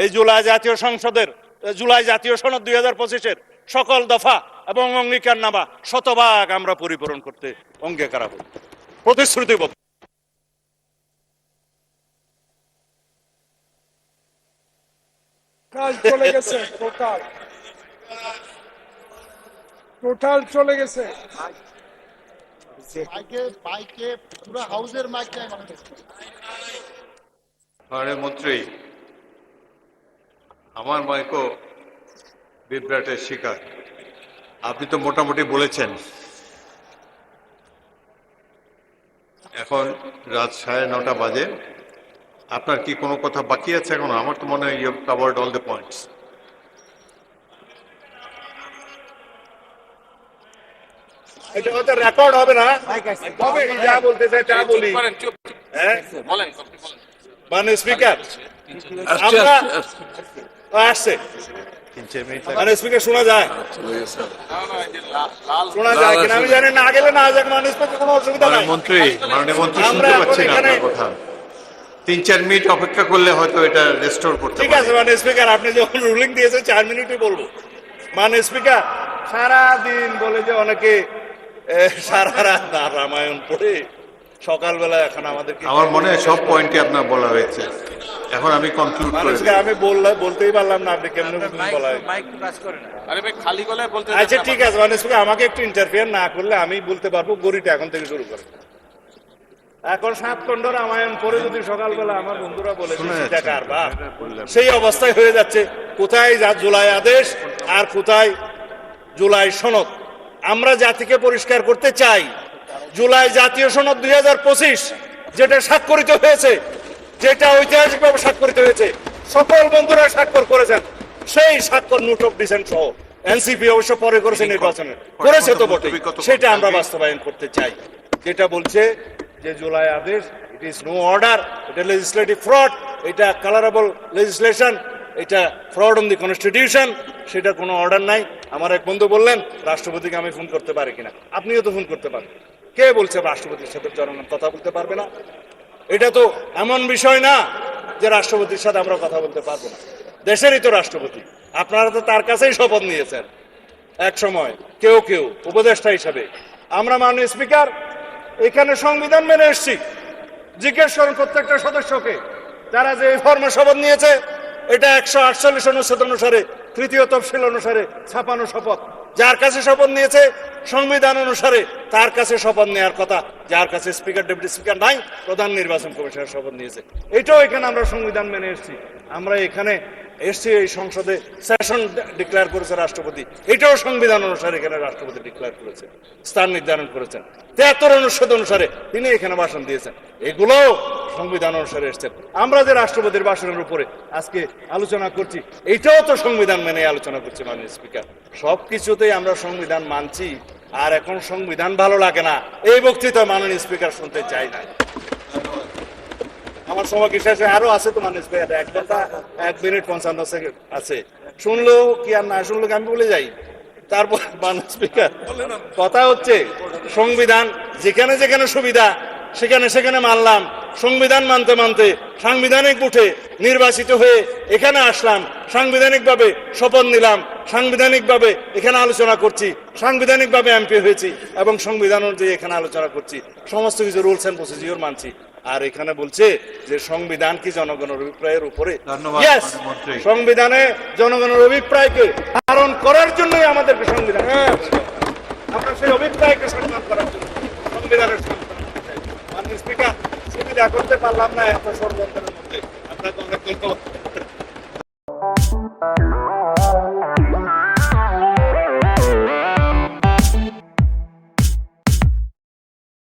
এই জুলাই জাতীয় সনদ 2025-এর সকল দফা এবং অঙ্গীকারনামা শতভাগ আমরা পরিপূরণ করতে অঙ্গীকার প্রতিশ্রুতিবদ্ধ। চলে গেছে টোটাল চলে গেছে। মন্ত্রী, আমার মাইকও বিভ্রাটের শিকার। আপনি তো মোটামুটি বলেছেন। এখন রাত 9:30 বাজে। আপনার কি কোনো কথা বাকি আছে এখন? আমার তো মনে হয় you have covered all the points. এটা হয়তো রেকর্ড হবে না, তবে যা বলতে চাই তা বলি। মানে স্পিকার আসছে, মানে স্পিকার শোনা যায় কিনা আমি জানি না, গেলে না যাক, মানে স্পিকার কোনো অসুবিধা নাই। মাননীয় মন্ত্রী শুনতে পাচ্ছি না আপনার কথা। 3-4 মিনিট অপেক্ষা করলে হয়তো এটা রেস্টোর করতে পারবে। ঠিক আছে মানে স্পিকার, আপনি যখন রুলিং দিয়েছেন 4 মিনিটই বলবো। মানে স্পিকার সারাদিন বলে যে অনেকে সারা রাত রামায়ণ পড়ে সকালবেলা এখন আমাদেরকে, আমার মনে হয় সব পয়েন্টই আপনার বলা হয়েছে। এখন আমি কনক্লুড করি। আমি বলতেই পারলাম না, আপনি কেমন বলা আচ্ছা ঠিক আছে। মানে স্পিকার আমাকে একটু ইন্টারফেয়ার না করলে আমি বলতে পারবো। গড়িটা এখন থেকে শুরু করে। এখন 7 খণ্ড রামায়ণ পড়ে যদি সকালবেলা আমার বন্ধুরা বলে সেই অবস্থায় হয়ে যাচ্ছে। কোথায় জুলাই আদেশ আর কোথায় জুলাই সনদ? আমরা জাতিকে পরিষ্কার করতে চাই, জুলাই জাতীয় সনদ 2025 যেটা স্বাক্ষরিত হয়েছে, যেটা ঐতিহাসিকভাবে স্বাক্ষরিত হয়েছে, সকল বন্ধুরা স্বাক্ষর করেছেন, সেই স্বাক্ষর নোট অফ ডিসেন্ট সহ এনসিপি অবশ্য পরে করেছে, নির্বাচনে করেছে তো বটে, সেটা আমরা বাস্তবায়ন করতে চাই। যেটা বলছে যে জুলাই আদেশ ইট ইজ নো অর্ডার, এটা লেজিসলেটিভ ফ্রড, এটা কালারেবল লেজিসলেশন, এটা ফ্রড অন দি কনস্টিটিউশন, সেটা কোনো অর্ডার নাই। আমার এক বন্ধু বললেন রাষ্ট্রপতিকে আমি ফোন করতে পারি কিনা। আপনিও তো ফোন করতে পারেন। কে বলছে রাষ্ট্রপতির সাথে জনগণ কথা বলতে পারবে না? এটা তো এমন বিষয় না যে রাষ্ট্রপতির সাথে আমরা কথা বলতে পারবো না। দেশেরই তো রাষ্ট্রপতি, আপনারা তো তার কাছেই শপথ নিয়েছেন এক সময়, কেউ কেউ উপদেষ্টা হিসাবে। আমরা মাননীয় স্পিকার এখানে সংবিধান মেনে এসছি। জিজ্ঞেস করুন প্রত্যেকটা সদস্যকে, যারা যে ফর্মে শপথ নিয়েছে, এটা 148 অনুচ্ছেদ অনুসারে 3য় তফসিল অনুসারে ছাপানো শপথ। যার কাছে শপথ নিয়েছে সংবিধান অনুসারে তার কাছে শপথ নেওয়ার কথা। যার কাছে স্পিকার, ডেপুটি স্পিকার নাই, প্রধান নির্বাচন কমিশনের শপথ নিয়েছে। এটাও এখানে আমরা সংবিধান মেনে এসেছি। আমরা এখানে এসছি, এই সংসদে সেশন ডিক্লেয়ার করেছে রাষ্ট্রপতি, এটাও সংবিধান অনুসারে এখানে রাষ্ট্রপতি ডিক্লেয়ার করেছে, স্থান নির্ধারণ করেছেন। 73 অনুচ্ছেদ অনুসারে তিনি এখানে ভাষণ দিয়েছেন, এগুলো সংবিধান অনুসারে এসছেন। আমরা যে রাষ্ট্রপতির ভাষণের উপরে আজকে আলোচনা করছি, এইটাও তো সংবিধান মেনে আলোচনা করছি মাননীয় স্পিকার। সবকিছুতেই আমরা সংবিধান মানছি, আর এখন সংবিধান ভালো লাগে না এই বক্তৃতা মাননীয় স্পিকার শুনতে চাই না। আমার সময় কি শেষে আরো আছে তো মাননীয় স্পিকার, 1 ঘন্টা 1 মিনিট 55 সেকেন্ড আছে। শুনলেও কি আর না শুনলেও আমি বলে যাই। তারপর মাননীয় স্পিকার কথা হচ্ছে সংবিধান যেখানে যেখানে সুবিধা সেখানে সেখানে মানলাম। সংবিধান মানতে মানতে সাংবিধানিক উঠে নির্বাচিত হয়ে এখানে আসলাম, সাংবিধানিকভাবে শপথ নিলাম, সাংবিধানিকভাবে এখানে আলোচনা করছি, সাংবিধানিকভাবে এমপি হয়েছি এবং সংবিধান অনুযায়ী এখানে আলোচনা করছি, সমস্ত কিছু রুলস এন্ড প্রসিডিওর মানছি। আর এখানে বলছে যে সংবিধান কি জনগণের অভিপ্রায়ের উপরে? সংবিধানে জনগণের অভিপ্রায়কে ধারণ করার জন্যই আমাদেরকে সংবিধান, আমরা সেই অভিপ্রায়কে সম্মান করার জন্য সংবিধানের মাননীয় স্পিকার সুবিধা করতে পারলাম না এত ষড়যন্ত্রের মধ্যে। আপনাকে অনেক ধন্যবাদ।